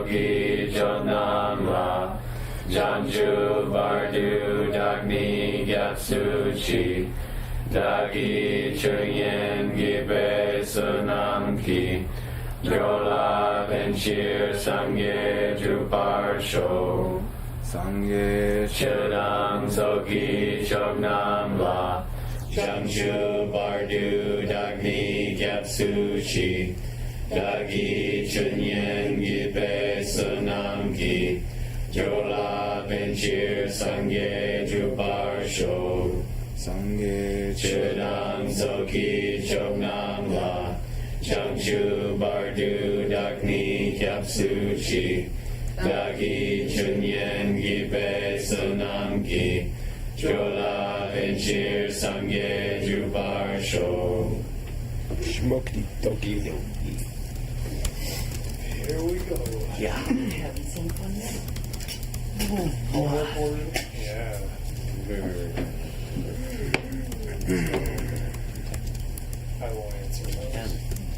Sogi Jonamla Janju Bardu Dagni Gyatsuchi Dagi Chunyen Gibe Sunamki Yola Venchir Sangye Druparsho Sangye Chidam Sogi Chognamla Janju Bardu Dagni Gyatsuchi Dagi Chunyen Gibe Sunamki Jola Benchir Sangye Druparsho Sangye Chidam Soki Chognam La Changchu Bardu Dakni Kyapsuchi Dagi Chunyen Gibe Sunamki Jola Benchir Sangye Druparsho Shmokti Toki. Here we go. Yeah. Haven't seen one yet. Yeah. I won't answer that.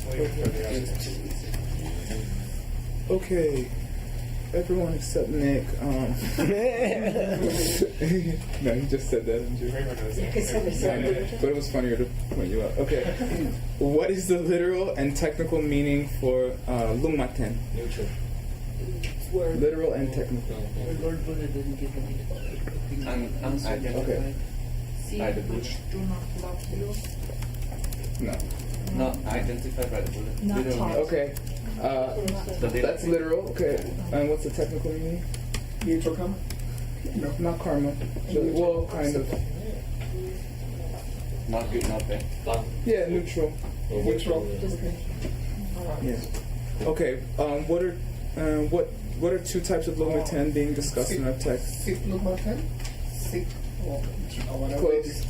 Wait for the others. Okay, everyone except Nick. No, he just said that. Kramer knows that. But it was funnier to point you out. Okay, what is the literal and technical meaning for lungmaten? Neutral. Literal and technical. Lord Buddha didn't give any. Okay. See, By the which do not love you. No. Not identified by the Buddha. Not Literal taught. means- Okay. That's literal. Okay. And what's the technical meaning? Neutral karma? No, not karma. Well, kind of. Not good, not bad. Yeah, neutral. Neutral. Yeah. Okay. What are two types of lungmaten being discussed in our text? Sick look my friend? Sick. Close.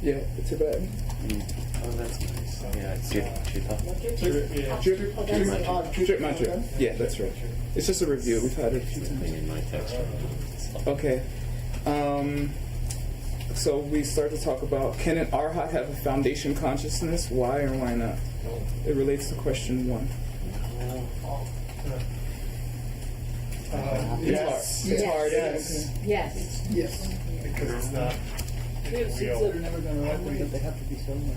Yeah, Tibetan. Oh, that's nice. Yeah, it's good. Chittamatra. Yeah, that's right. It's just a review. We've had it a few times. in my text. Okay. So we start to talk about, can an arhat have a foundation consciousness? Why or why not? It relates to question 1. Yes. It's hard. Yes. Yes. Yes. Because it's not. We have seeds that are never going to ripen, but they have to be somewhere.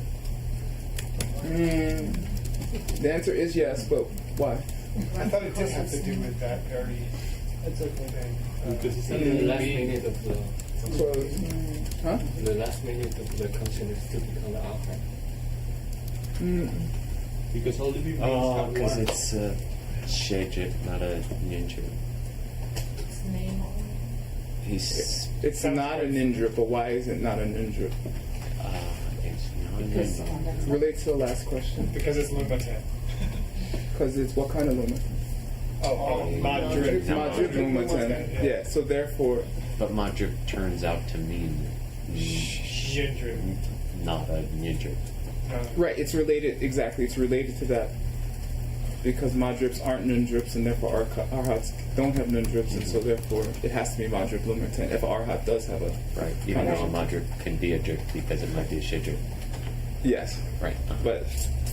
The answer is yes, but why? I thought it did have to do with that very It's okay. thing. Because it's in the last minute of the Close. Huh? the last minute of the consciousness to become the alpha. Because all the people Oh, because it's a shejit, not a ninja. Its name. It's not a ninja, but why is it not a ninja? It's not a Because ninja. Relates to the last question. Because it's Lumatan. Because it's what kind of lumen? Madrid. Madrid lumen. Yeah, so therefore, But Madrid turns out to mean Yindrid. not a ninja. right, it's related, exactly, it's related to that. Because Madrips aren't Nundrips, and therefore Arhats don't have Nundrips, and so therefore it has to be Madrip Lumerten if Arhat does have a. Right. Even though a Madrid can be a drip because it might be a shejit. Yes, Right. but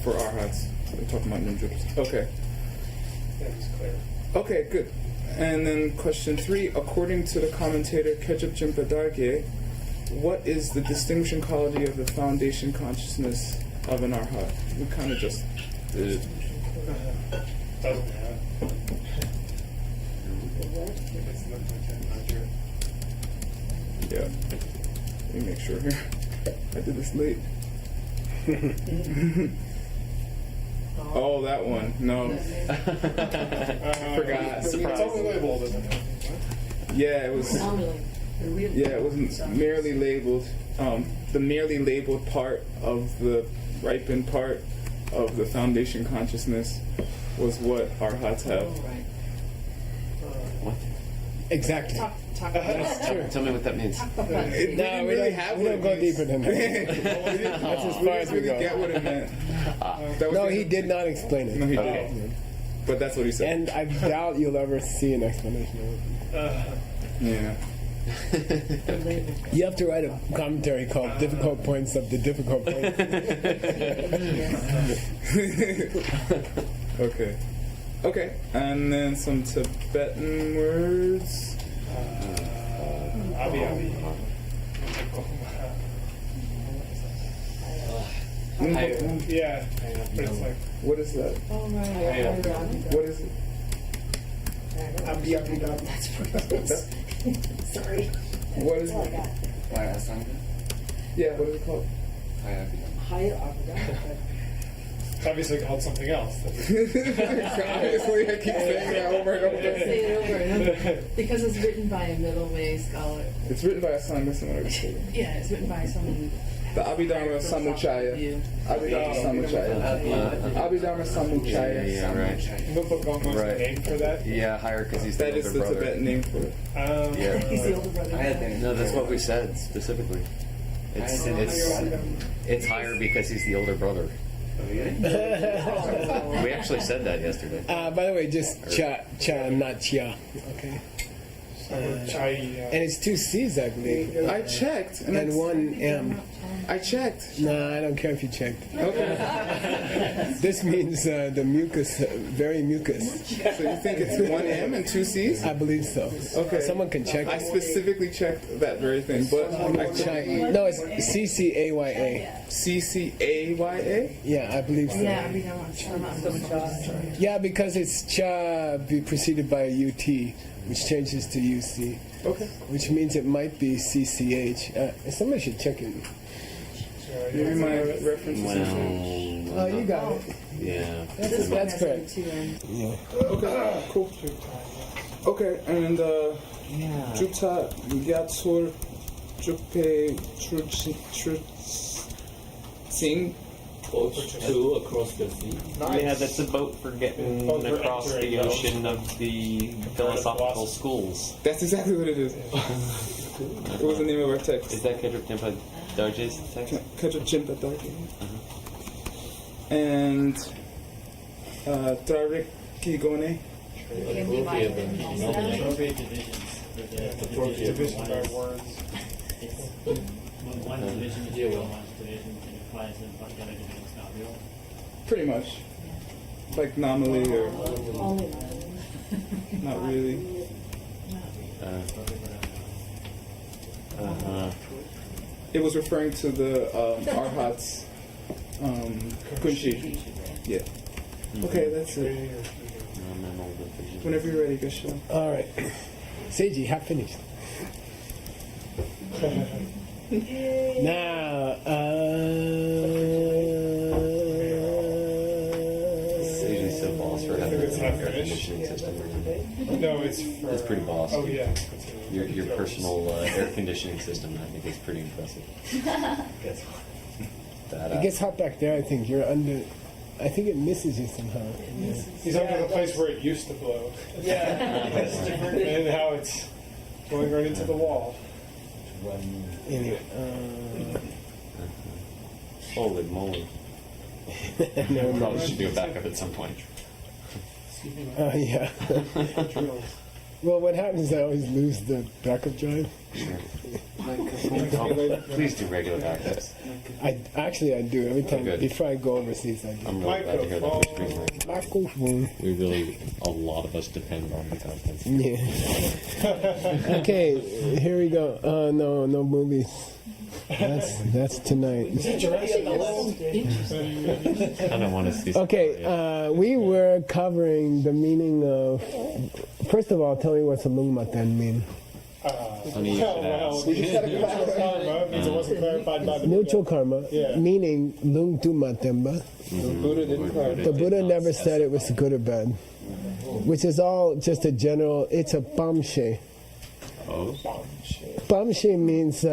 for Arhats, we're talking about Nundrips. Okay. That is clear. Okay, good. And then question 3, according to the commentator Kechap Jimpa Darge, what is the distinguishing quality of the foundation consciousness of an Arhat? We kind of just did it. Doesn't have. It's Lumatan, Madrid. Yeah. Let me make sure here. I did this late. Oh, that one. No. Forgot. It's Surprise. only labeled, isn't it? Yeah, it was. Nominally. Yeah, it wasn't merely labeled. The merely labeled part of the ripened part of the foundation consciousness was what Arhats have. Right. What? Exactly. Tell me what that means. It No, didn't we really don't, have we what don't it go means. deeper than that. That's as far as we really get go. what it meant. That was No, the- he did not explain No, he it. didn't. But that's what he said. And I doubt you'll ever see an explanation of it. Yeah. You have to write a commentary called Difficult Points of the Difficult Points. Okay. Okay, and then some Tibetan words. Abi Abi. Yeah, but it's like What is that? Oh, right. What is it? Abi Abi. That's sorry. What is That's all I it? got. Yeah, what is it called? High Avida. It's obviously called something else. Obviously, I keep saying that over and over. Say it over and over. Because it's written by a middle way scholar. It's written by a Sangha Samara. Yeah, it's written by someone. The Abhidharma Samuchaya. Abhidharma Samuchaya. Abhidharma Samuchaya. Yeah, right. Nupagong was the Right. name for that. Yeah, higher because he's the That is older the brother. Tibetan name for it. Yeah. He's the older brother. No, that's what we said specifically. It's higher because he's the older brother. We actually said that yesterday. By the way, just cha, not chia. Okay. Chai. And it's 2 C's, I believe. I checked, and And it's, 1 M. I checked. No, I don't care if you checked. Okay. This means the mucus, very mucus. So you think it's 1 M and 2 C's? I believe so. Okay. Someone can check I it. specifically checked that very thing, but I checked. No, it's CCAYA. CCAYA? Yeah, I believe so. Yeah, Abhidharma. Yeah, because it's cha be preceded by a UT, which changes to UC, Okay. which means it might be CCH. Somebody should check it. Maybe my reference is Well, Oh, you got it. yeah. That's correct. Okay, cool. Okay, and Juta Yatsur Jupe Trutsing. Boat two across the sea. Yeah, that's a boat for getting Boat for across entering, the though. ocean of the philosophical schools. That's exactly what it is. It was the name of our text. Is that Kedruk Tempa Darje's text? Kajachimpa Darki. And Trarik Kigone. Appropriate divisions. Division by words. When one division is real, one division implies that the other division is not real. Pretty much. Like nominally or not really. It was referring to the Arhats Kunshi. Yeah. Okay, that's it. Whenever you're ready, Geshe. All right. Seiji, half finished. Now, Usually so boss for having It's an not air finished. conditioning system. No, it's for. It's pretty boss. Oh yeah. Your personal air conditioning system, I think, is pretty impressive. it gets hot back there, I think. You're under. I think it misses you somehow. He's under the place where it used to blow. And how it's going right into the wall. Anyway, Holy moly. never Probably mind. should do a backup at some point. Yeah. Well, what happens is I always lose the backup drive. Please do regular backups. I do every time Good. before I go overseas. I do. I'm really glad to hear that for screen. Microphone. We really, a lot of us depend on the content. Yeah. Okay, here we go. No movies. That's tonight. I don't want to see. Okay, we were covering the meaning of. First of all, tell me what's a lungmaten mean. Funny you should ask. We just got to karma because it wasn't clarified by the Neutral karma, meaning lung tu matemba. The Buddha never said it was good or bad, which is all just a general. It's a bamshe. Oh. Bamshe means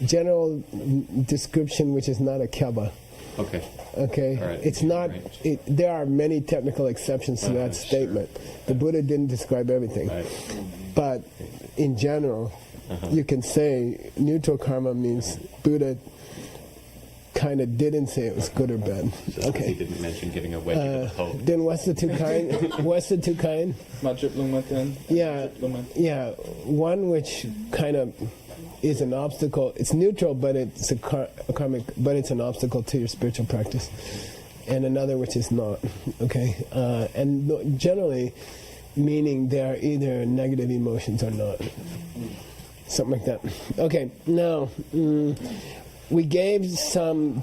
general description, which is not a kyaba. Okay. Okay, All right. it's not. Right. There are many technical exceptions to that Sure. statement. The Buddha didn't describe everything, Right. but in general, you can say neutral karma means Buddha kind of didn't say it was good or bad. Just 'cause he Okay, didn't mention giving a wedge to the Pope. then what's the two kind? What's the two kind? Majip Lumaten. Yeah, one which kind of is an obstacle. It's neutral, but it's a karmic, but it's an obstacle to your spiritual practice. and another which is not. Okay, and generally meaning they are either negative emotions or not. Something like that. Okay, now we gave some.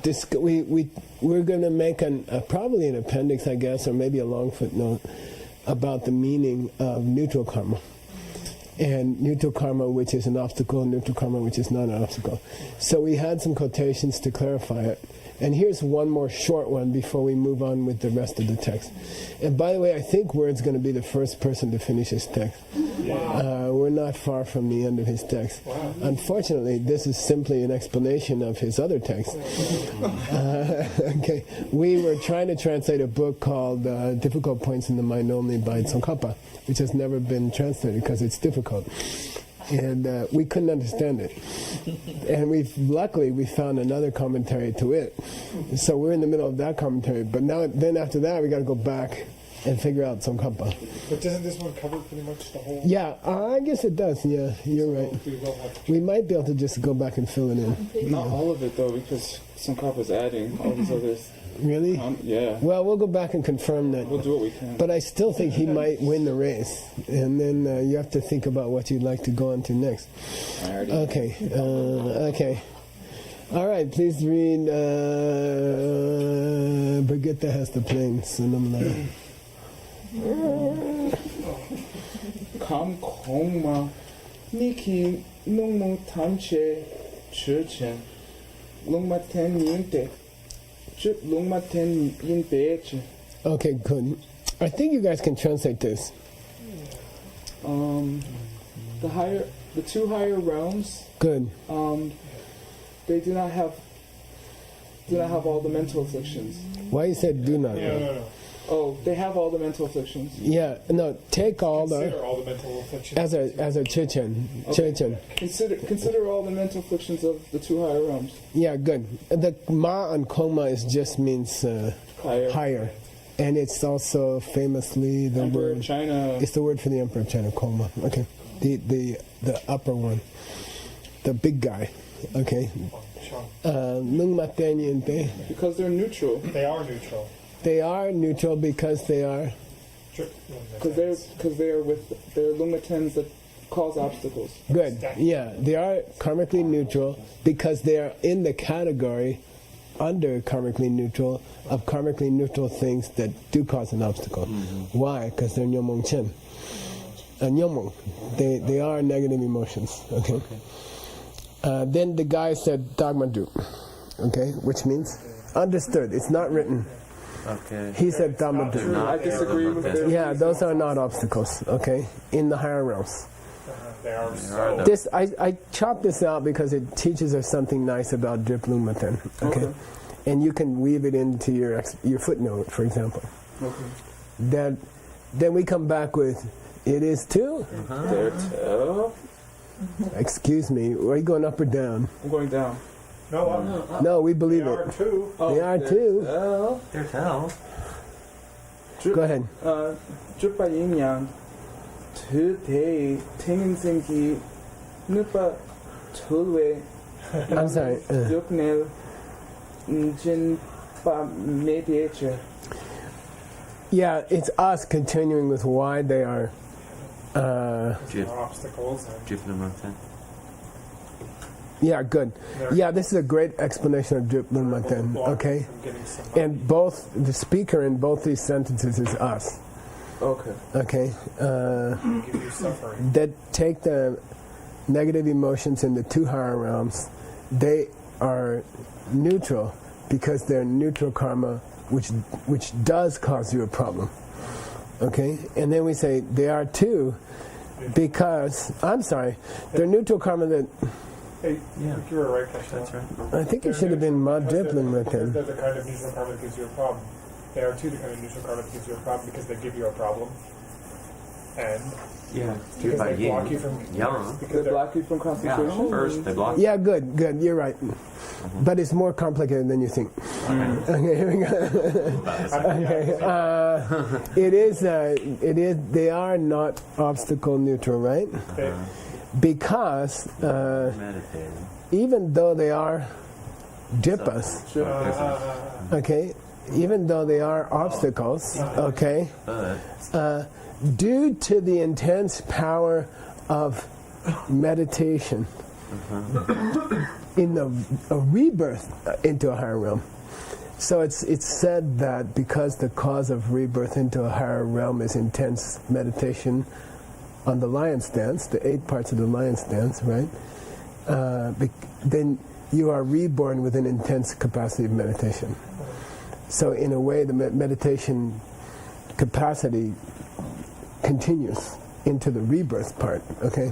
We're going to make probably an appendix, I guess, or maybe a long footnote about the meaning of neutral karma. And neutral karma, which is an obstacle, and neutral karma, which is not an obstacle. So we had some quotations to clarify it. And here's one more short one before we move on with the rest of the text. And by the way, I think Word's going to be the first person to finish his text. We're not far from the end of his text. Unfortunately, this is simply an explanation of his other text. Okay, we were trying to translate a book called Difficult Points in the Mind Only by Tsongkhapa, which has never been translated because it's difficult. And we couldn't understand it. And luckily we found another commentary to it. So we're in the middle of that commentary. But then after that, we got to go back and figure out Tsongkhapa. But doesn't this one cover pretty much the whole? Yeah, I guess it does. Yeah, you're right. We might be able to just go back and fill it in. Not all of it though, because Tsongkhapa's adding all these others. Really? Yeah. Well, we'll go back and confirm that. We'll do what we can. But I still think he might win the race. And then you have to think about what you'd like to go on to next. Okay. Okay. All right, please read Brigitte has the plane. Kam kongma niki nungmu tamche chuchen lungma ten yinte. Okay, good. I think you guys can translate this. The two higher realms. Good. They do not have all the mental afflictions. Why you said do not? No. Oh, they have all the mental afflictions. Yeah, no. Take all Consider all the mental afflictions as a chichen. Okay. Chichen. Consider all the mental afflictions of the two higher realms. Yeah, good. The ma and koma just means higher, and it's also famously the Emperor word. of China. It's the word for the Emperor of China, koma. Okay, the upper one, the big guy. Okay. Because they're neutral. They are neutral. They are neutral because they are. Because they're lumitens that cause obstacles. Good. Yeah, they are karmically neutral because they are in the category under karmically neutral of karmically neutral things that do cause an obstacle. Why? Because they're nyomong chen. Nyomong. They are negative emotions. Okay. Then the guy said dogma du. Okay, which means understood. It's not written. Okay. He said dogma du. I disagree with this. Yeah, those are not obstacles. Okay, in the higher realms. They are so. This I chopped this out because it teaches us something nice about drip lumaten. Okay, and you can weave it into your footnote, for example. Okay. Then we come back with it is too. They're two. Excuse me, are you going up or down? I'm going down. No, we believe They it. are too. They are too. They're tell. Go ahead. Drupa yin yang. Tu te tingin singi nupa tulwe. I'm sorry. Yuknel njin pa mediature. Yeah, it's us continuing with why they are. Obstacles. Yeah, good. Yeah, this is a great explanation of drip lumaten. Okay, and both the speaker in both these sentences is us. Okay. Okay. That take the negative emotions in the two higher realms. They are neutral because they're neutral karma, which does cause you a problem. Okay, and then we say they are too, because they're neutral karma that. Hey, you were right, Krishna. That's right. I think it should have been Madriplin with Because him. they're the kind of neutral karma that gives you a problem. They are too the kind of neutral karma that gives you a problem because they give you a problem. And Yeah. because By they block you yin. from Yang. because They they're block you from concentration. Yeah. First they block. Yeah, good. You're right. But it's more complicated than you think. Okay, here we go. Okay, it is. They are not obstacle neutral, right? Because Meditating. even though they are dipas, okay, even though they are obstacles, okay, due to the intense power of meditation in a rebirth into a higher realm. So it's said that because the cause of rebirth into a higher realm is intense meditation on the lion stance, the 8 parts of the lion stance, right? Then you are reborn with an intense capacity of meditation. So in a way, the meditation capacity continues into the rebirth part, okay?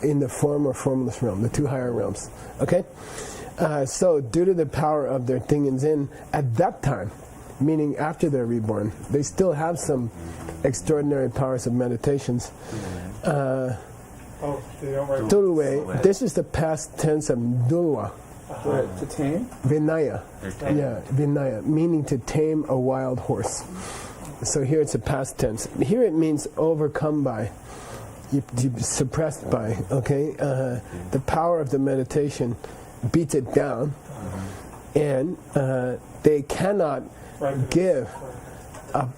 In the form or formless realm, the 2 higher realms, okay? So due to the power of their Ting and Zin, at that time, meaning after they're reborn, they still have some extraordinary powers of meditations. They don't write. Dulwe, this is the past tense of Dulwa. To tame? Vinaya. Yeah, Vinaya, meaning to tame a wild horse. So here it's a past tense. Here it means overcome by, suppressed by, okay? The power of the meditation beats it down, and they cannot give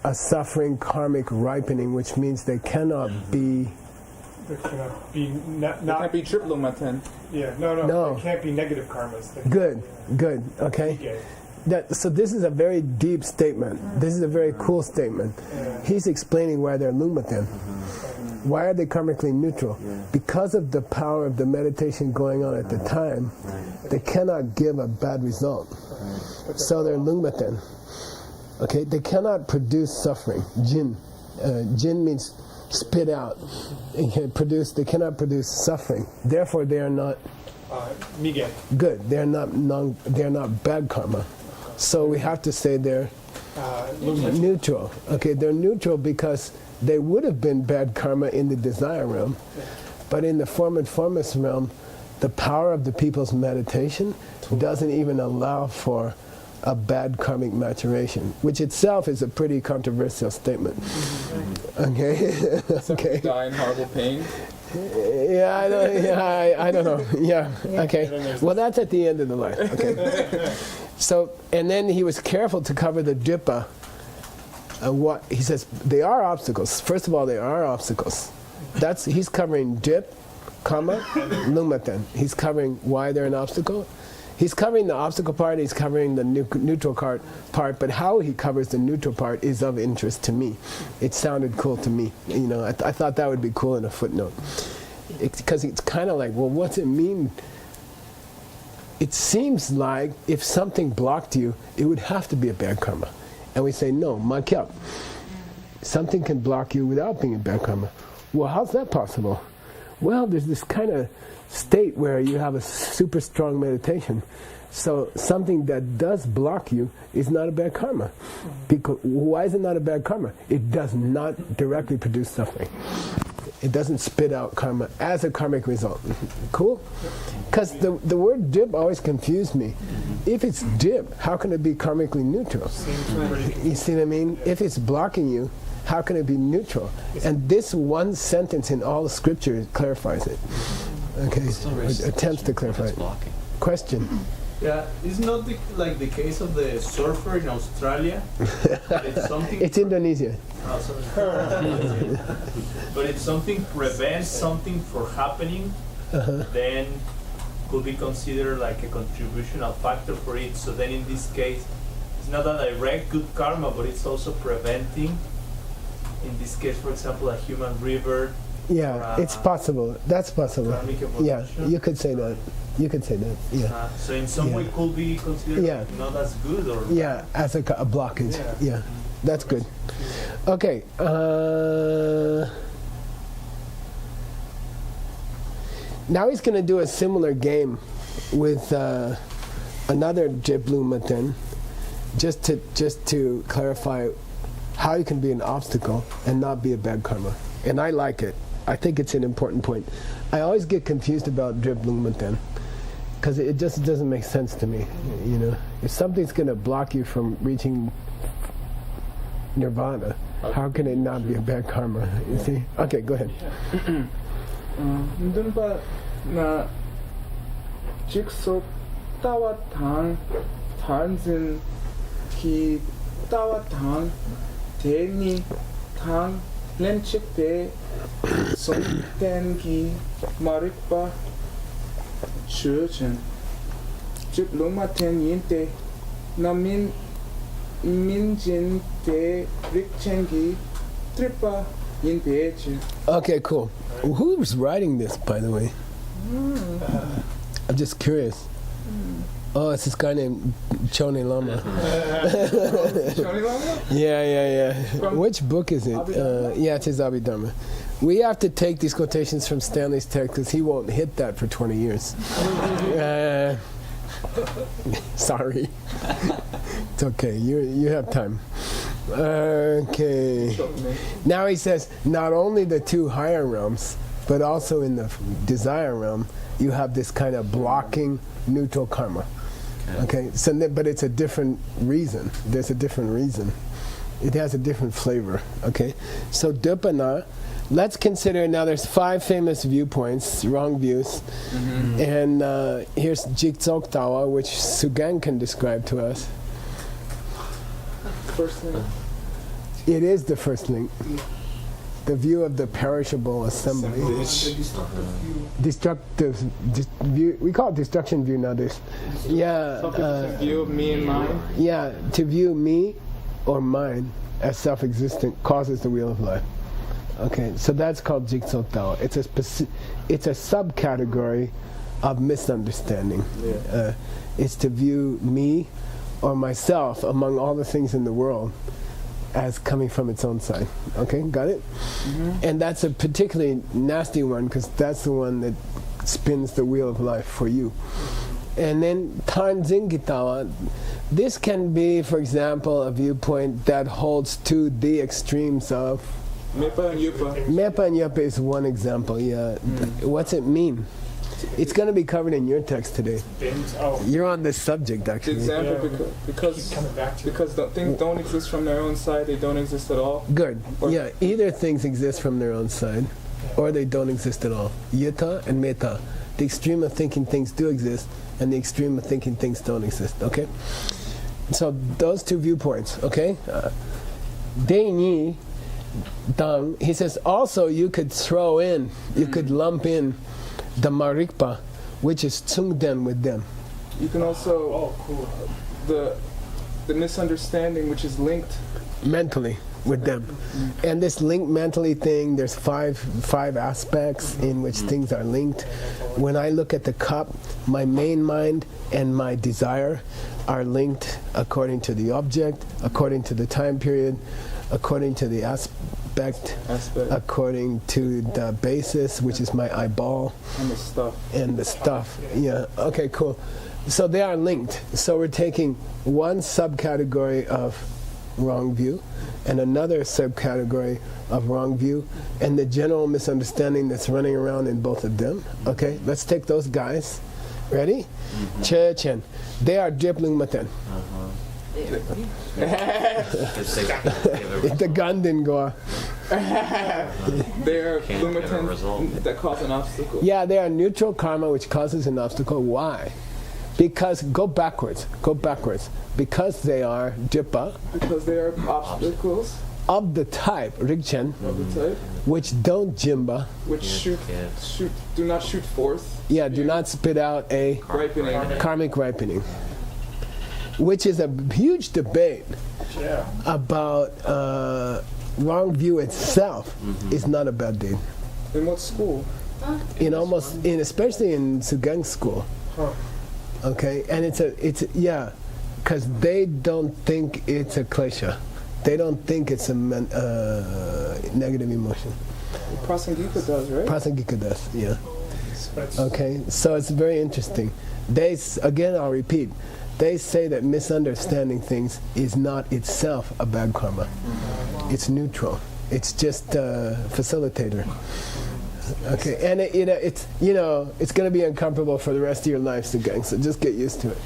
a suffering karmic ripening, which means they cannot be... They cannot be It can't be triple maten. No. They can't be negative karmas. Good, okay? So this is a very deep statement. This is a very cool statement. He's explaining why they're lumaten. Why are they karmically neutral? Because of the power of the meditation going on at the time, they cannot give a bad result. So they're lumaten. Okay, they cannot produce suffering. Jin. Jin means spit out. They cannot produce suffering. Therefore, they are not good. They are not bad karma. So we have to say they're neutral. Okay, they're neutral because they would have been bad karma in the desire realm, but in the form and formless realm, the power of the people's meditation doesn't even allow for a bad karmic maturation, which itself is a pretty controversial statement. Okay. Okay. Die in horrible pain. Yeah, I don't know. Yeah. Okay. Well, that's at the end of the life. Okay. So, and then he was careful to cover the dripa. What he says, they are obstacles. First of all, they are obstacles. He's covering drip, karma, lumaten. He's covering why they're an obstacle. He's covering the obstacle part. He's covering the neutral part. But how he covers the neutral part is of interest to me. It sounded cool to me. You know, I thought that would be cool in a footnote, because it's kind of like, well, what's it mean? It seems like if something blocked you, it would have to be a bad karma. And we say, no, makyap. Something can block you without being a bad karma. Well, how's that possible? Well, there's this kind of state where you have a super strong meditation. So something that does block you is not a bad karma. Because why is it not a bad karma? It does not directly produce suffering. It doesn't spit out karma as a karmic result. Cool? Because the word dip always confused me. If it's dip, how can it be karmically neutral? You see what I mean? If it's blocking you, how can it be neutral? And this one sentence in all the scripture clarifies it. Okay, attempts to clarify it. Question? Yeah, it's not like the case of the surfer in Australia. It's something. It's Indonesia. Oh, sorry. But if something prevents something from happening, then could be considered like a contributional factor for it. So then in this case, it's not a direct good karma, but it's also preventing, in this case, for example, a human rebirth. Yeah, it's possible. That's possible. Yeah, you could say that. You could say that. Yeah. So in some way, could be considered not as good, or as a blockage. Yeah, that's good. Okay. Now he's going to do a similar game with another Jiblumaten, just to clarify how you can be an obstacle and not be a bad karma. And I like it. I think it's an important point. I always get confused about Jiblumaten, because it just doesn't make sense to me. You know, if something's going to block you from reaching nirvana, how can it not be a bad karma? You see? Okay, go ahead. Dun ba na jigsaw tawa tan sin ki tawa tang te ni tang len chik pe son ten ki marikpa shu chen chip luma ten yin te na min jin te rik chen ki tripa yin pe che. Okay, cool. Who's writing this, by the way? I'm just curious. Oh, it's this guy named Chone Lama. Shoni Lama? Yeah. From Which book is it? Abhidharma? Yeah, it's his Abhidharma. We have to take these quotations from Stanley's text because he won't hit that for 20 years. Sorry. It's okay. You have time. Okay. Now he says, not only the two higher realms, but also in the desire realm, you have this kind of blocking neutral karma. Okay. So, but it's a different reason. There's a different reason. It has a different flavor. Okay. So dupana. Let's consider now. There's 5 famous viewpoints, wrong views, and here's Jigtsok Tawa, which Sugan can describe to us. First thing. It is the first link. The view of the perishable assembly. Destructive view. We call it destruction view nowadays. Yeah. View of me and mine. Yeah. To view me or mine as self-existent causes the wheel of life. Okay. So that's called Jigsaw Tao. It's a subcategory of misunderstanding. Yeah. It's to view me or myself among all the things in the world as coming from its own side. Okay, got it? And that's a particularly nasty one because that's the one that spins the wheel of life for you. And then Tanzingitawa, this can be, for example, a viewpoint that holds to the extremes of Mepa and Yupa. Mepa and Yupa is one example, yeah. What's it mean? It's going to be covered in your text today. You're on this subject, The actually. example because the things don't exist from their own side, they don't exist at all. Good. Yeah, either things exist from their own side, or they don't exist at all. Yuta and Meta. The extreme of thinking things do exist, and the extreme of thinking things don't exist, okay? So those two viewpoints, okay? Deini, Dang, he says also you could throw in, you could lump in the Marikpa, which is Tsungden with them. You can also the misunderstanding which is linked Mentally with them. And this linked mentally thing, there's five aspects in which things are linked. When I look at the cup, my main mind and my desire are linked according to the object, according to the time period, according to the aspect, according to the basis, which is my eyeball, and the stuff. Yeah. Okay. Cool. So they are linked. So we're taking one subcategory of wrong view and another subcategory of wrong view and the general misunderstanding that's running around in both of them. Okay. Let's take those guys. Ready? Chechen. They are Dripling Maten. The gun didn't go off. They're lumitants that cause an obstacle. Yeah, they are neutral karma which causes an obstacle. Why? Because go backwards. Because they are jipa. Because they are obstacles of the type Rigchen, which don't jimba. Which do not shoot forth. Yeah, do not spit out a karmic ripening. Which is a huge debate about wrong view itself is not a bad deed. In what school? Especially in Sugang school. Okay, and it's because they don't think it's a klesha. They don't think it's a negative emotion. Prasangika does, right? Prasangika does, yeah. Okay, so it's very interesting. I'll repeat. They say that misunderstanding things is not itself a bad karma. It's neutral. It's just a facilitator. Okay, and it's going to be uncomfortable for the rest of your life, so just get used to it.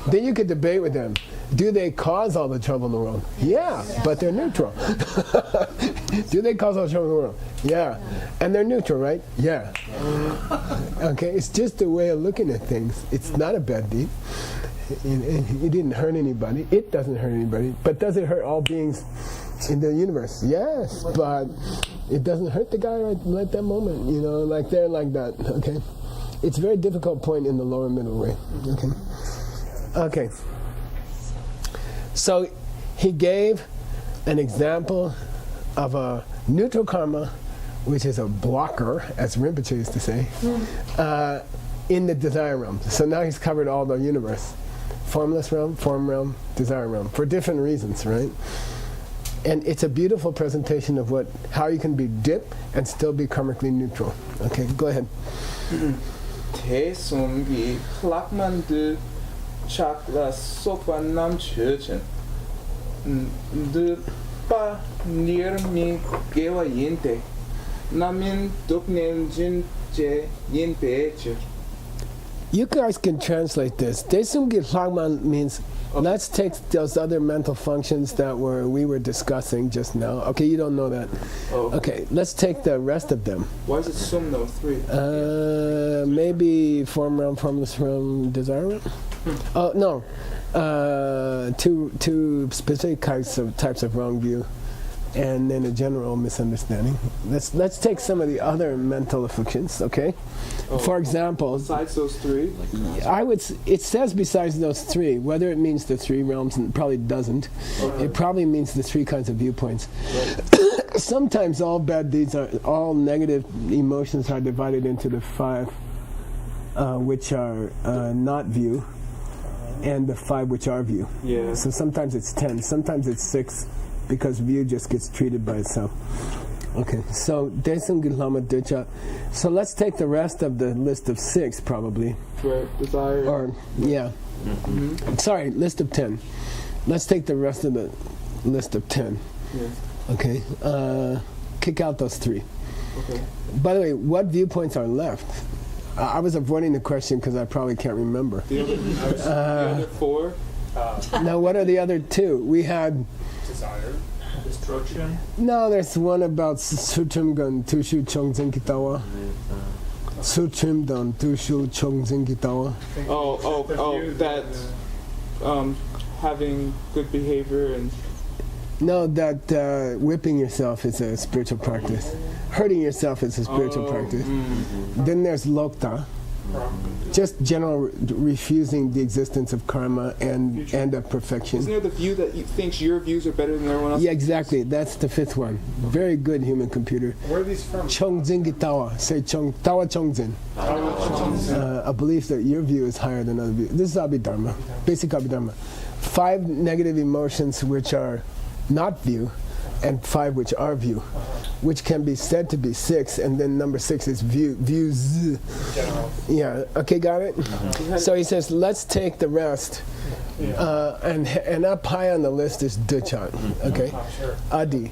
Then you could debate with them. Do they cause all the trouble in the world? Yeah, but they're neutral. Do they cause all the trouble in the world? Yeah, and they're neutral, right? Yeah. Okay, it's just a way of looking at things. It's not a bad deed. He didn't hurt anybody. It doesn't hurt anybody. But does it hurt all beings in the universe? Yes, but it doesn't hurt the guy right at that moment, like there, like that, okay? It's a very difficult point in the lower middle way, okay? Okay. So he gave an example of a neutral karma, which is a blocker, as Rinpoche used to say, in the desire realm. So now he's covered all the universe. Formless realm, form realm, desire realm, for different reasons, right? And it's a beautiful presentation of how you can be dip and still be karmically neutral. Okay, go ahead. 대송기 플락만드 착라 소반남 쳬chen 드빠 니르미 게와 옌테 나민 독냄진 제 옌페체. You guys can translate this. Desumgi Hlagman means let's take those other mental functions that we were discussing just now. Okay, you don't know that. Oh. Okay, let's take the rest of them. Why is it sum though? 3. Maybe form realm, formless realm, desire realm. Oh no, two specific types of wrong view, and then a general misunderstanding. Let's take some of the other mental afflictions. Okay. For example, besides those 3, it says besides those 3. Whether it means the 3 realms, and it probably doesn't. It probably means the 3 kinds of viewpoints. Sometimes all negative emotions are divided into the 5, which are not view, and the 5 which are view. Yeah. So sometimes it's 10, sometimes it's 6, because view just gets treated by itself. Okay, so so let's take the rest of the list of 6 probably. Right, desire. Or yeah. Sorry, list of 10. Let's take the rest of the list of 10. Yeah. Okay. Kick out those 3. Okay. By the way, what viewpoints are left? I was avoiding the question because I probably can't remember. The other 4? Now, what are the other 2? We had Desire. Destruction. No, there's one about Sutrim Gun Tushu Chongzin Kitawa. Sutrim Don Tushu Chongzin Kitawa. That having good behavior and. No, that whipping yourself is a spiritual practice. Hurting yourself is a spiritual practice. Then there's Lokta. Just general refusing the existence of karma and of perfection. Isn't there the view that thinks your views are better than everyone else? Yeah, exactly. That's the 5th one. Very good human computer. Where are these from? Chongzin Gitawa. Say Tawa Chongzin. A belief that your view is higher than other views. This is Abhidharma. Basic Abhidharma. 5 negative emotions which are not view, and 5 which are view, which can be said to be 6, and then number 6 is views. Yeah, okay, got it? So he says, let's take the rest, and up high on the list is Duchan, okay? Adi,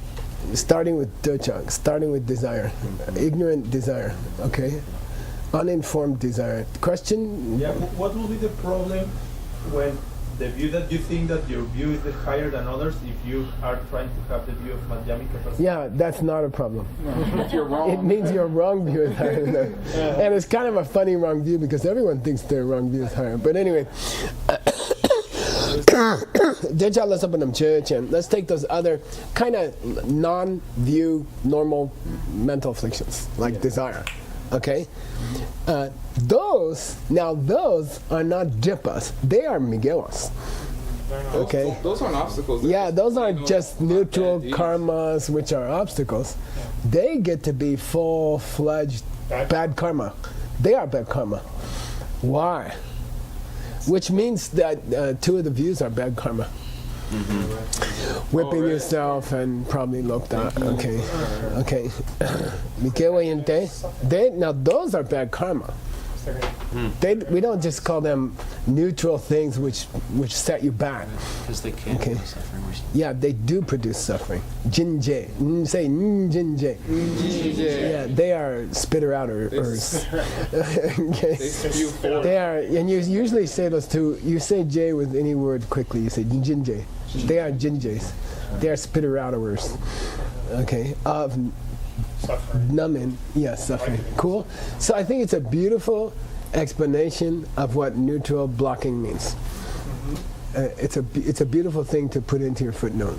starting with Duchan, starting with desire, ignorant desire, okay? Uninformed desire. Question? Yeah, what will be the problem when the view that you think that your view is higher than others, if you are trying to have the view of Madhyamika personality? Yeah, that's not a problem. If you're wrong. It means your wrong view is higher than that. And it's kind of a funny wrong view because everyone thinks their wrong view is higher. But anyway, let's take those other kind of non-view normal mental afflictions like desire. Okay? Those are not jippas, they are miguelas. Okay? Those aren't obstacles. Yeah, those aren't just neutral karmas which are obstacles. They get to be full-fledged bad karma. They are bad karma. Why? Which means that 2 of the views are bad karma. Whipping yourself and probably lokta. Okay. Now those are bad karma. We don't just call them neutral things which set you back. Because they can produce suffering. Yeah, they do produce suffering. Jinje. Say jinje. Yeah, they are spitter outers. Okay. They are, and you usually say those 2. You say J with any word quickly. You say jinje. They are jinjes. They are spitter outers. Okay. Of numbing, suffering. Cool. So I think it's a beautiful explanation of what neutral blocking means. it's a beautiful thing to put into your footnote.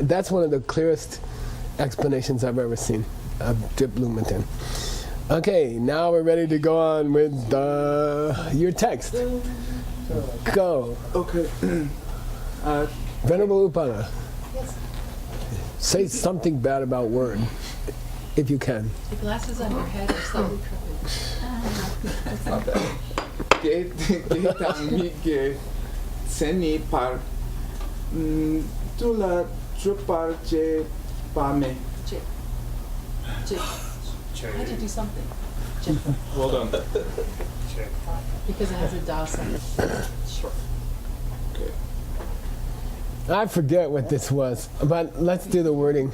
That's one of the clearest explanations I've ever seen of Drip Lumiten. Okay, now we're ready to go on with your text. Go. Okay. Venerable Upala. Say something bad about word, if you can. The glasses on your head are slightly crooked. Que que seni par tula drupar je pame. I had to do something. Well done. Because it has a da sound. Sure. I forget what this was, but let's do the wording.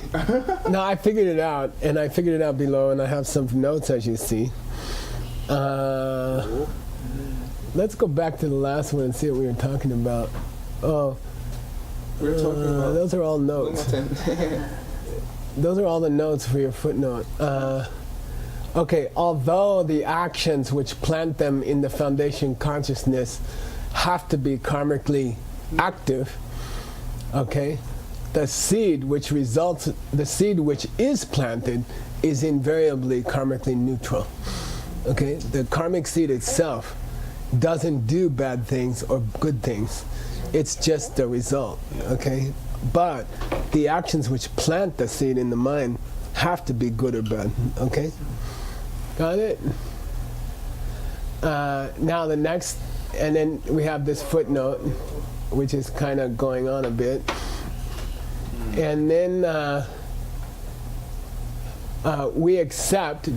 No, I figured it out, and I figured it out below, and I have some notes, as you see. Let's go back to the last one and see what we were talking about. Oh, We're talking about those are all notes. Those are all the notes for your footnote. Okay, although the actions which plant them in the foundation consciousness have to be karmically active, okay, the seed which is planted is invariably karmically neutral. Okay, the karmic seed itself doesn't do bad things or good things. It's just the result, okay? But the actions which plant the seed in the mind have to be good or bad, okay? Got it? Now the next, and then we have this footnote, which is kind of going on a bit. And then we accept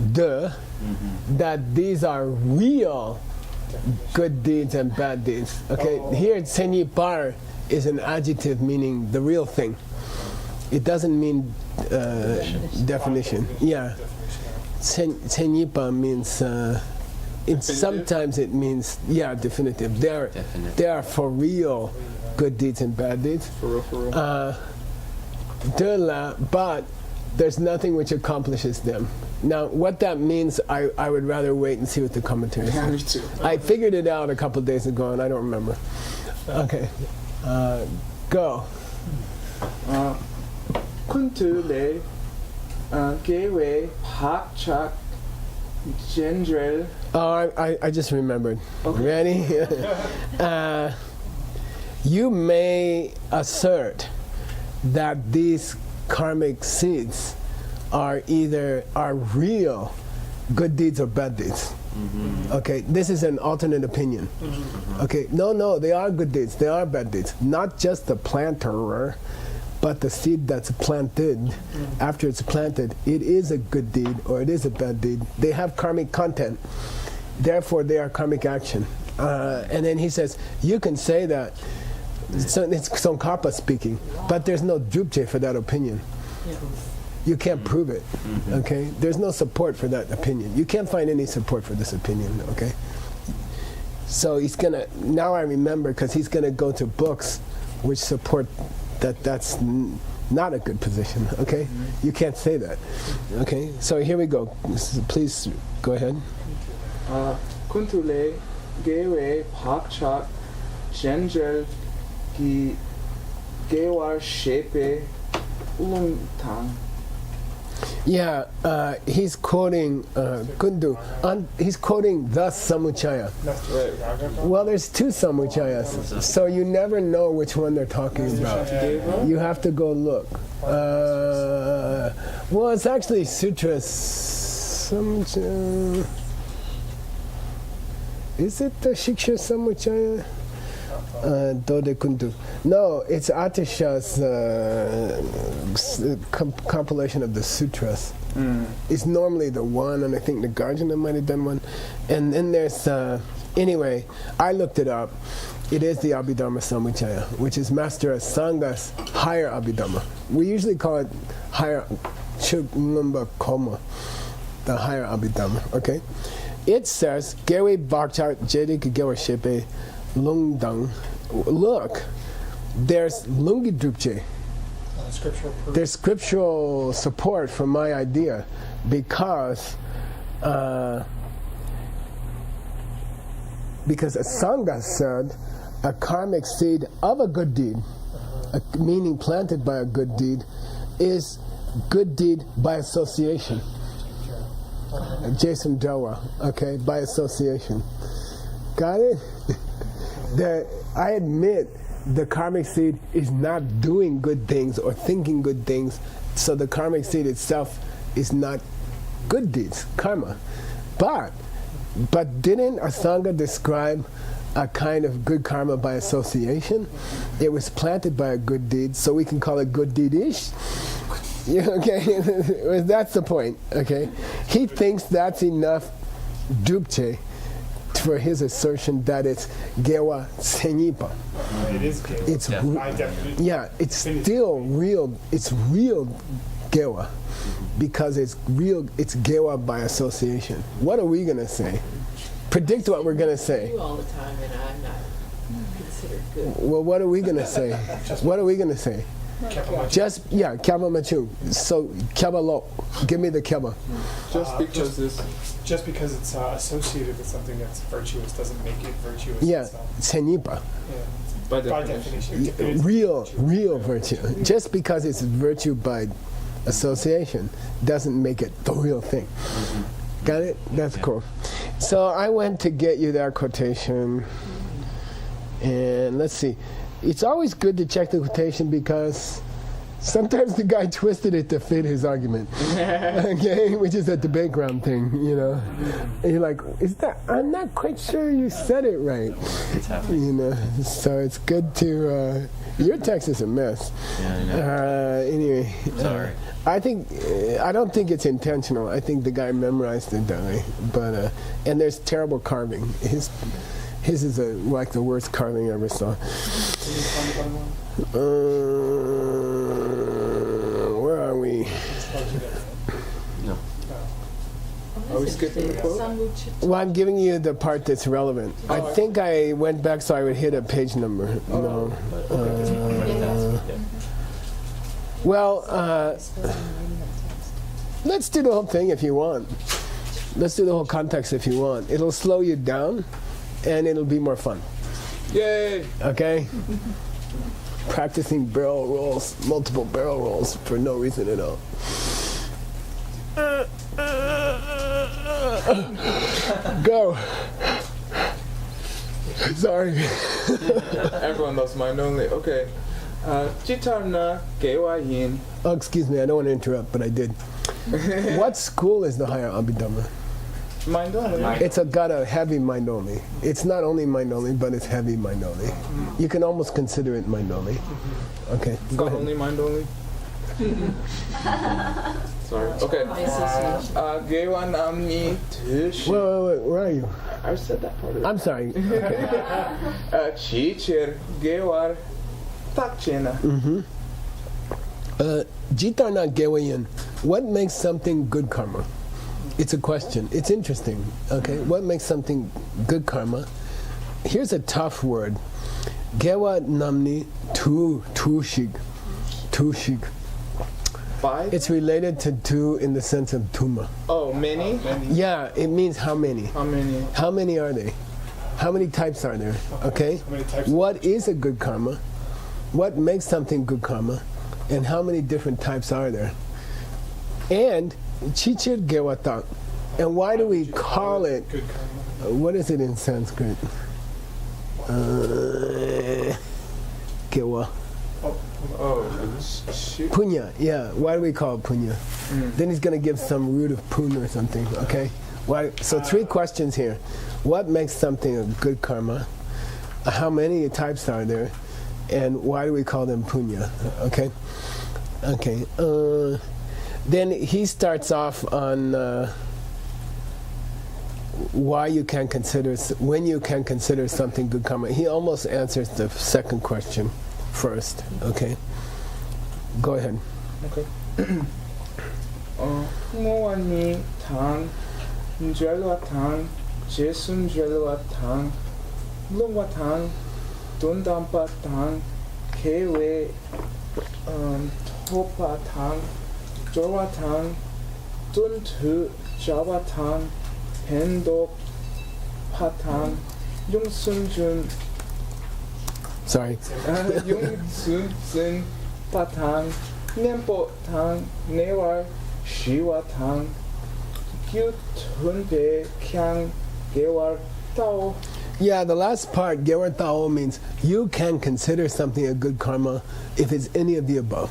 that these are real good deeds and bad deeds. Okay, here Senyi Par is an adjective meaning the real thing. It doesn't mean definition. Yeah. Senyi Par means, sometimes it means, definitive. They are for real good deeds and bad deeds. For real. But there's nothing which accomplishes them. Now, what that means, I would rather wait and see what the commentary says. Yeah, me too. I figured it out a couple of days ago, and I don't remember. Okay, go. Kuntu le gewe hak chak general. Oh, I just remembered. Okay. Ready? You may assert that these karmic seeds are real good deeds or bad deeds. Okay, this is an alternate opinion. Okay, no, they are good deeds, they are bad deeds. Not just the planter, but the seed that's planted. After it's planted, it is a good deed or it is a bad deed. They have karmic content, therefore they are karmic action. And then he says, you can say that. So it's Tsongkhapa speaking, but there's no drupje for that opinion. You can't prove it, okay? There's no support for that opinion. You can't find any support for this opinion, okay? So he's gonna, now I remember, because he's gonna go to books which support that that's not a good position, okay? You can't say that, okay? So here we go. Please go ahead. Kuntule gewe pakchak genjel ki gewar shepe ulungtang. Yeah, he's quoting Kundu. He's quoting the Samuchaya. Well, there's two Samuchayas, so you never know which one they're talking about. You have to go look. Well, it's actually Sutras. Samuchaya. Is it the Shiksha Samuchaya? Dode Kundu. No, it's Atisha's compilation of the sutras. It's normally the one, and I think the Garjana might have done one. And then there's, anyway, I looked it up. It is the Abhidharma Samuchaya, which is Master Sanga's higher Abhidharma. We usually call it higher Chugumba Koma, the higher Abhidharma, okay? It says, Gewe Bhakchar Jedi Gewe Shepe Lungdang. Look, there's Lungi Drupje. There's scriptural support for my idea because as Sangha said, a karmic seed of a good deed, meaning planted by a good deed, is good deed by association. Jason Jawa, okay, by association. Got it? I admit the karmic seed is not doing good things or thinking good things, so the karmic seed itself is not good deeds, karma. But didn't Asanga describe a kind of good karma by association? It was planted by a good deed, so we can call it good deed-ish. Yeah, okay, that's the point, okay? He thinks that's enough dupche for his assertion that it's gewa senipa. It is gay. It's by definition. yeah, it's still real. It's real gewa because it's real. It's gewa by association. What are we gonna say? Predict what we're gonna say. You all the time, and I'm not considered good. Well, what are we gonna say? What are we gonna say? Just kyaba machu. So kyaba lo. Give me the kyaba. Just because it's associated with something that's virtuous doesn't make it virtuous Yeah, itself. senipa. Yeah. By By definition. definition. it is Real virtue. Just because it's virtue by association doesn't make it the real thing. Got it? That's cool. So I went to get you that quotation, and let's see. It's always good to check the quotation because sometimes the guy twisted it to fit his argument. Okay, which is a debate ground thing, you know. And you're like, I'm not quite sure you said it right. It's happening. You know, so it's good to. Your text is a mess. Yeah, I know. Anyway, Sorry. I don't think it's intentional. I think the guy memorized it that way. But and there's terrible carving. His is like the worst carving I ever saw. Where are we? No. Are we skipping the quote? Well, I'm giving you the part that's relevant. I think I went back so I would hit a page number. No. Well, let's do the whole thing if you want. Let's do the whole context if you want. It'll slow you down, and it'll be more fun. Yay! Okay? Practicing barrel rolls, multiple barrel rolls for no reason at all. Go. Sorry. Everyone loves mind only. Okay. Chittamatra gewa yin. Oh, excuse me, I don't want to interrupt, but I did. What school is the higher Abhidhamma? Mind only. It's got a heavy mind only. It's not only mind only, but it's heavy mind only. You can almost consider it mind only. Okay, It's go not ahead. only mind only. Sorry. Okay. Gewa namni tush. Wait, where are you? I said that part of it. I'm sorry. Okay. Chichir gewar takchena. Jitarna Gewayan, what makes something good karma? It's a question. It's interesting. Okay, what makes something good karma? Here's a tough word. Gewa namni tushig. Tushig. 5? It's related to two in the sense of tuma. Oh, many? Yeah, it means how many. How many? How many are they? How many types are there? Okay? How many types? What is a good karma? What makes something good karma? And how many different types are there? And chichir gewata. And why do we call it? Good karma. What is it in Sanskrit? Gewa. Oh, shoot. Punya. Yeah. Why do we call it punya? Then he's going to give some root of pun or something. Okay. Why? So 3 questions here. What makes something a good karma? How many types are there? And why do we call them punya? Okay. Okay. Then he starts off on why you can consider, when you can consider something good karma. He almost answers the second question first. Okay. Go ahead. Okay. Ngoani tang, njwelwa tang, jesun njwelwa tang, lungwa tang, dundampa tang, kewe topa tang, jorwa tang, duntu java tang, pendo patang, yungsun jun Sorry. Yung sun sin patang nempo tang newar shiwa tang gyu tunpe kyang gewar tao. Yeah, the last part, gewar tao, means you can consider something a good karma if it's any of the above.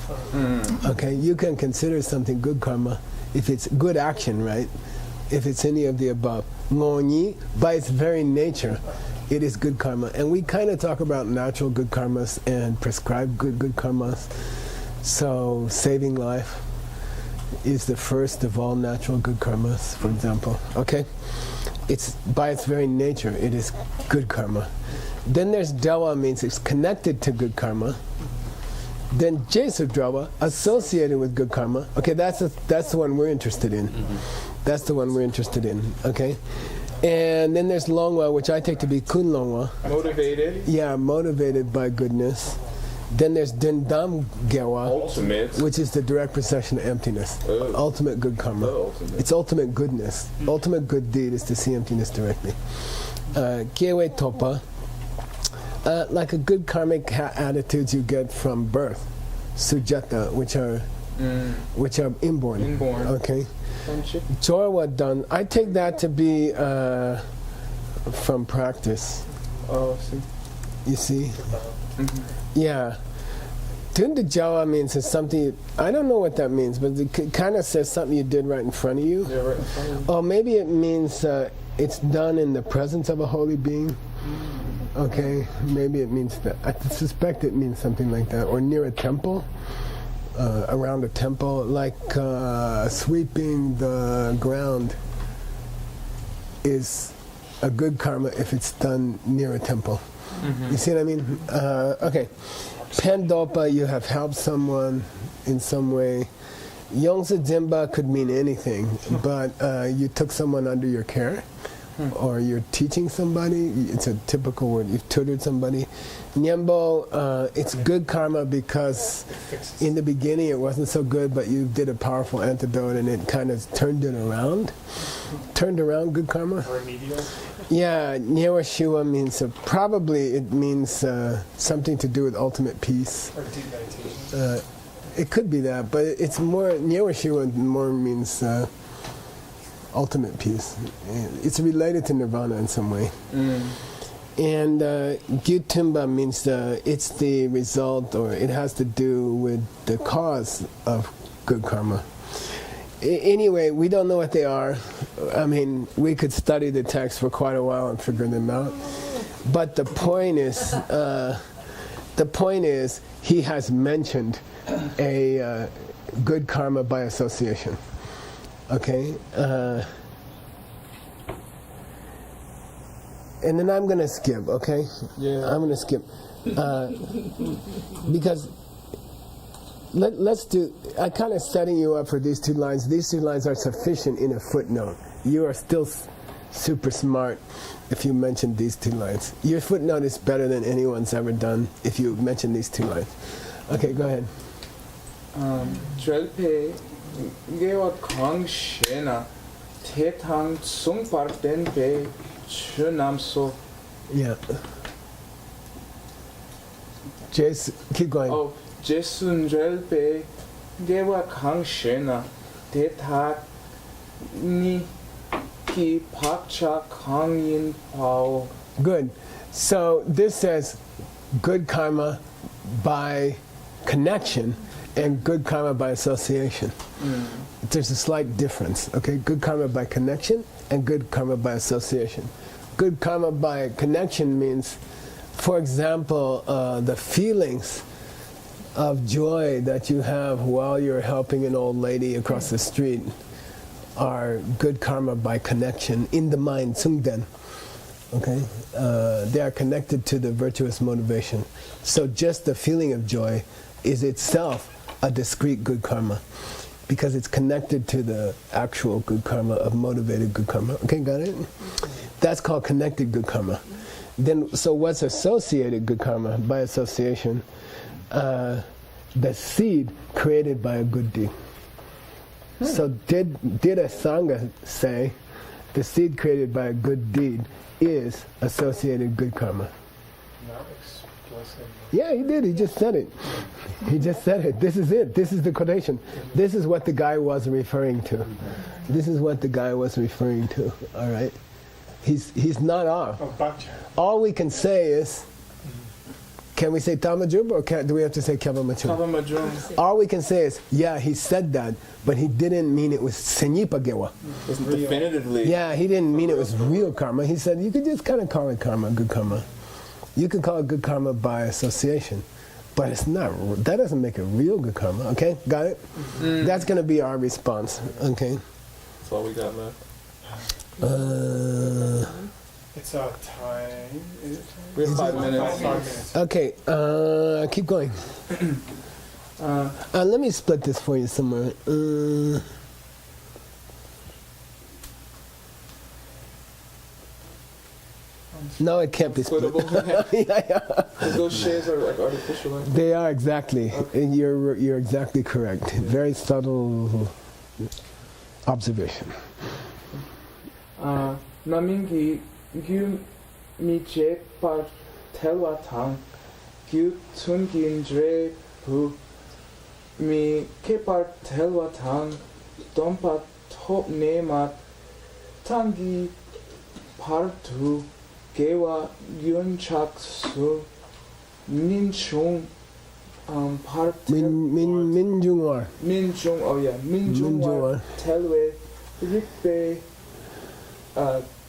Okay, you can consider something good karma if it's good action, right? If it's any of the above. Ngonyi, by its very nature, it is good karma. And we kind of talk about natural good karmas and prescribed good karmas. So saving life is the first of all natural good karmas, for example. Okay? It's by its very nature, it is good karma. Then there's dawa, means it's connected to good karma. Then jesudrawa, associated with good karma. Okay, that's the one we're interested in. That's the one we're interested in. Okay, and then there's longwa, which I take to be kun longwa. Motivated. Yeah, motivated by goodness. Then there's dendam gewa, Ultimate. which is the direct procession of emptiness. Ultimate good karma. Ultimate. It's ultimate goodness. Ultimate good deed is to see emptiness directly. Kewe topa, like a good karmic attitudes you get from birth. Sujata, which are inborn. Inborn. Okay. Friendship. Jorwa done. I take that to be from practice. Oh, see. You see? Yeah. Tunda Jawa means it's something, I don't know what that means, but it kind of says something you did right in front of you. Yeah, right in front of you. Or maybe it means it's done in the presence of a holy being. Okay, maybe it means that. I suspect it means something like that. Or near a temple, around a temple, like sweeping the ground is a good karma if it's done near a temple. You see what I mean? Okay. Pandopa, you have helped someone in some way. Yongsa Jimba could mean anything, but you took someone under your care, or you're teaching somebody. It's a typical word. You've tutored somebody. Nyembo, it's good karma because in the beginning it wasn't so good, but you did a powerful antidote and it kind of turned it around. Turned around good karma. Remedial. Yeah, Nyewa Shiva means, probably it means something to do with ultimate peace. Or deep meditation. It could be that, but it's more, Nyewa Shiva more means ultimate peace. It's related to nirvana in some way. And Gyutumba means it's the result, or it has to do with the cause of good karma. Anyway, we don't know what they are. I mean, we could study the text for quite a while and figure them out. But the point is, he has mentioned a good karma by association. Okay? And then I'm going to skip, okay? Yeah. I'm going to skip. Because let's do, I kind of setting you up for these two lines. These two lines are sufficient in a footnote. You are still super smart if you mention these two lines. Your footnote is better than anyone's ever done if you mention these two lines. Okay, go ahead. Drelpe gewa kang shena tetang sung parten pe chunamso. Yeah. Jace, keep going. Oh, Jesun drelpe gewa kang shena tetang ni ki pakcha kang yin pao. Good. So this says good karma by connection and good karma by association. There's a slight difference, okay? Good karma by connection and good karma by association. Good karma by connection means, for example, the feelings of joy that you have while you're helping an old lady across the street are good karma by connection in the mind, tsungden. Okay? They are connected to the virtuous motivation. So just the feeling of joy is itself a discrete good karma because it's connected to the actual good karma of motivated good karma. Okay, got it? That's called connected good karma. Then, so what's associated good karma? By association, the seed created by a good deed. So did a Sangha say the seed created by a good deed is associated good karma? Yeah, he did. He just said it. He just said it. This is it. This is the quotation. This is what the guy was referring to. This is what the guy was referring to. All right. He's not off. All we can say is, can we say Tamajub or do we have to say Kavamachub? All we can say is, yeah, he said that, but he didn't mean it was Senyipa Gewa. Wasn't definitively. Yeah, he didn't mean it was real karma. He said you could just kind of call it karma, good karma. You can call it good karma by association, but it's not. That doesn't make it real good karma. Okay, got it? That's going to be our response. Okay. That's all we got left. It's our time. Is it time? We have 5 minutes. 5 minutes. Okay, keep going. Let me split this for you somewhere. No, it can't be split. Yeah. Those shares are like artificial. They are, exactly. Okay. And you're exactly correct. Very subtle observation. Namingi gyum mi je par telwa tang gyu tungin dre hu mi ke par telwa tang dompa top nemat tangi partu gewa yun chak su min chung par Min Jungwar. min chung, oh yeah, min jungwar telwe rikpe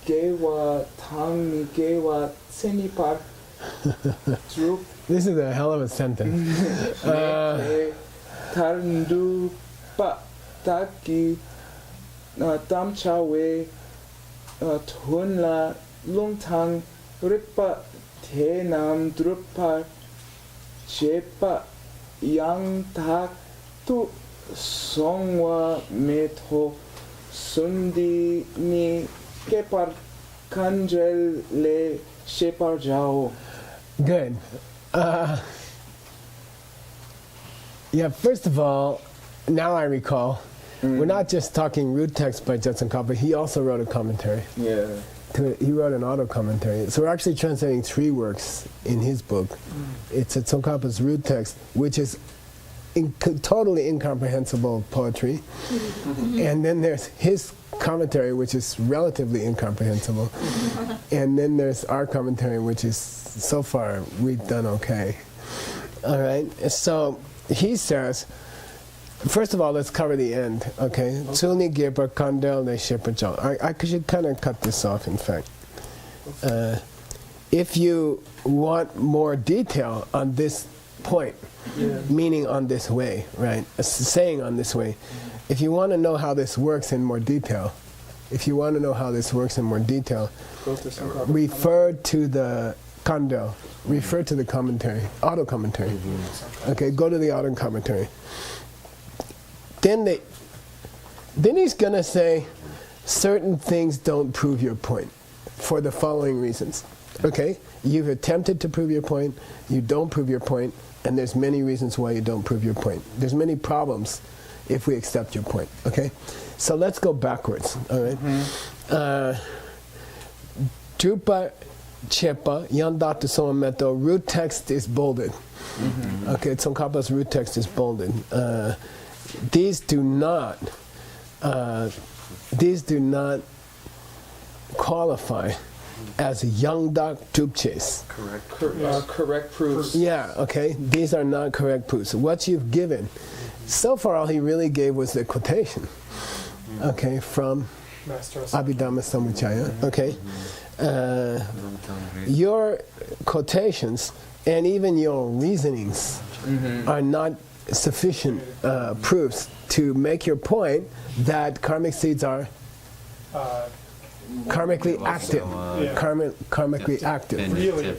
gewa tang gewa senipar drup This is a hell of a sentence. tarndu pa taki tamcha we tunla lungtang rikpa te nam drupa chepa yang tak tu songwa meto sundi ni kepar kanjel le shepar jao. Good. Yeah, first of all, now I recall, we're not just talking root text by Jetson Kappa, he also wrote a commentary. Yeah. He wrote an auto commentary. So we're actually translating 3 works in his book. It's Tsongkhapa's root text, which is totally incomprehensible poetry. And then there's his commentary, which is relatively incomprehensible. And then there's our commentary, which is, so far, we've done okay. All right? So he says, first of all, let's cover the end, okay? Tsuni Gepa Kandel Ne Shepachal. I should kind of cut this off, in fact. If you want more detail on this point, meaning on this way, right? Saying on this way. If you want to know how this works in more detail, refer to the Kandel, refer to the commentary, auto commentary. Okay, go to the auto commentary. Then he's going to say certain things don't prove your point for the following reasons. Okay? You've attempted to prove your point, you don't prove your point, and there's many reasons why you don't prove your point. There's many problems if we accept your point. Okay? So let's go backwards. All right? Drupa Chepa, Yandata Somameto, root text is bolded. Okay, Tsongkhapa's root text is bolded. These do not qualify as Yangdak Tupches. Correct proofs. Yeah, okay. These are not correct proofs. What you've given, so far all he really gave was the quotation. Okay, from Abhidhamma Samuccaya. Okay. Your quotations and even your reasonings are not sufficient proofs to make your point that karmic seeds are karmically active. Karmically active.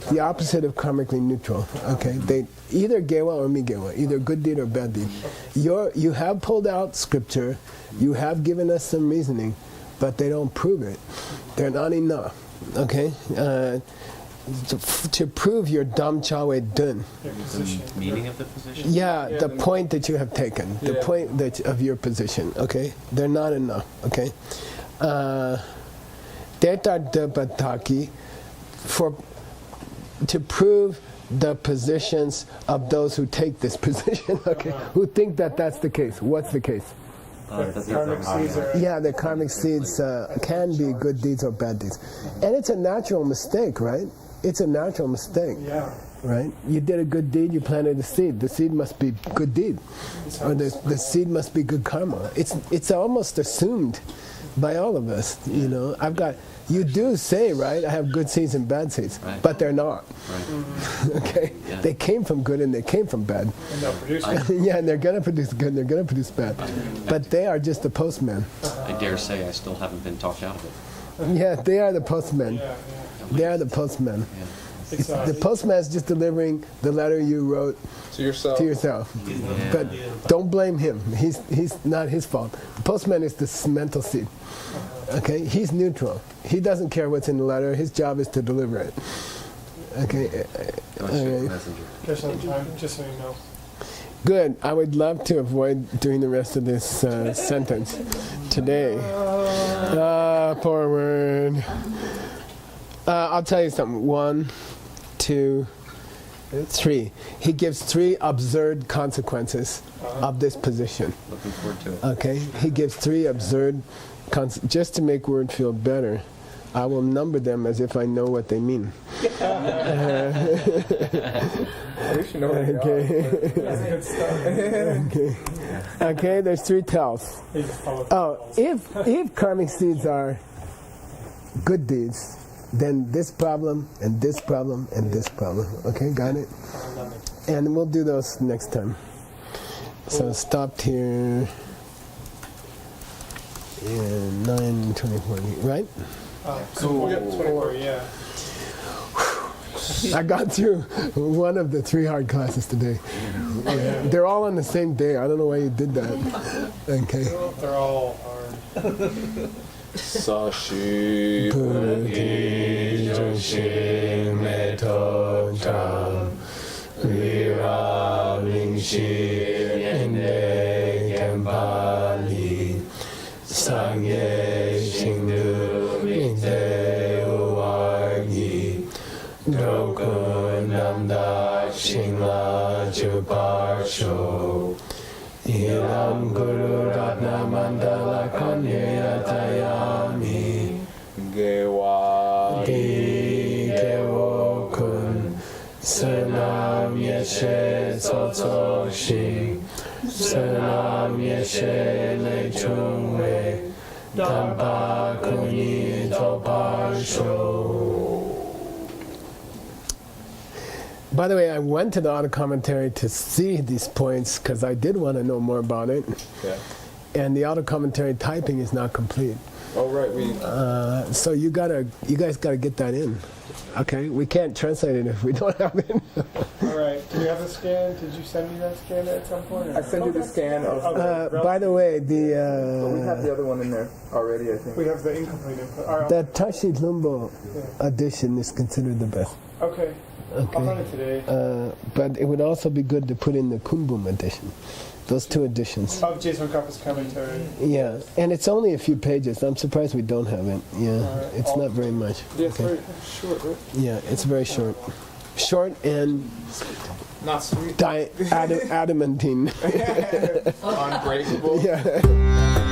The opposite of karmically neutral. Okay, they either gewa or migewa, either good deed or bad deed. You have pulled out scripture, you have given us some reasoning, but they don't prove it. They're not enough. Okay. To prove your dam chawe dun. Meaning of the position? Yeah, the point that you have taken, the point of your position, okay? They're not enough, okay? Deta de bataki, to prove the positions of those who take this position, okay, who think that that's the case. What's the case? Karmic seeds are. Yeah, the karmic seeds can be good deeds or bad deeds. And it's a natural mistake, right? It's a natural mistake. Yeah. Right? You did a good deed, you planted a seed. The seed must be good deed. Or the seed must be good karma. It's almost assumed by all of us, you know. You do say, right, I have good seeds and bad seeds, right. but they're not. Right. Okay? Yeah. They came from good and they came from bad. And they'll produce Yeah, and they're going to produce good and they're going to produce bad. But they are just the postman. I dare say I still haven't been talked out of it. Yeah, they are the postmen. Yeah, They are the postmen. Yeah. It's, The postman is just delivering the letter you wrote To yourself. to yourself. Yeah. But don't blame him. He's not his fault. The postman is the mental seed. Okay? He's neutral. He doesn't care what's in the letter. His job is to deliver it. Okay? Messenger. There's some time, just so you know. Good. I would love to avoid doing the rest of this sentence today. Forward. I'll tell you something. 1, 2, 3. He gives 3 absurd consequences of this position. Looking forward to it. Okay? He gives 3 absurd just to make word feel better. I will number them as if I know what they mean. At least you know what they are. That's good stuff. Okay, there's 3 tells. They just follow Oh, if karmic seeds are good deeds, then this problem and this problem and this problem. Okay, got it? And we'll do those next time. So stopped here. In 9:24, right? We'll get 24, yeah. I got through one of the 3 hard classes today. Yeah. They're all on the same day. I don't know why you did that. Okay. They're all hard. Sashi. Buddhi Joshi Meto Cham Vira Vingshi Ende Kempali Sangye Shindu Mite Uwargi Dokun Namda Shingla Chuparsho Ilam Guru Ratna Mandala Kanye Tayami Gewa. Di Gewo Kun Sanam Yeshe Tsotso Shing Sanam Yeshe Le Chungwe Dampa Kuni Toparsho. By the way, I went to the auto commentary to see these points because I did want to know more about it. Yeah. And the auto commentary typing is not complete. Oh right, So you guys gotta get that in. Okay, we can't translate it if we don't have it. All right. Do you have the scan? Did you send me that scan at some point? Or? I sent you the scan of. By the way, But we have the other one in there already, I think. We have the incomplete input. All right. the Tashi Lumbo edition is considered the best. Okay. I'll run Okay, it today. but it would also be good to put in the Kumbum edition. Those 2 editions. Of Jason Kappa's commentary. Yeah, and it's only a few pages. I'm surprised we don't have it. Yeah, Alright. it's not very much. Yeah, it's Okay. very short, right? Yeah, it's very short. Short and Not sweet. adamantine. Unbreakable. Yeah.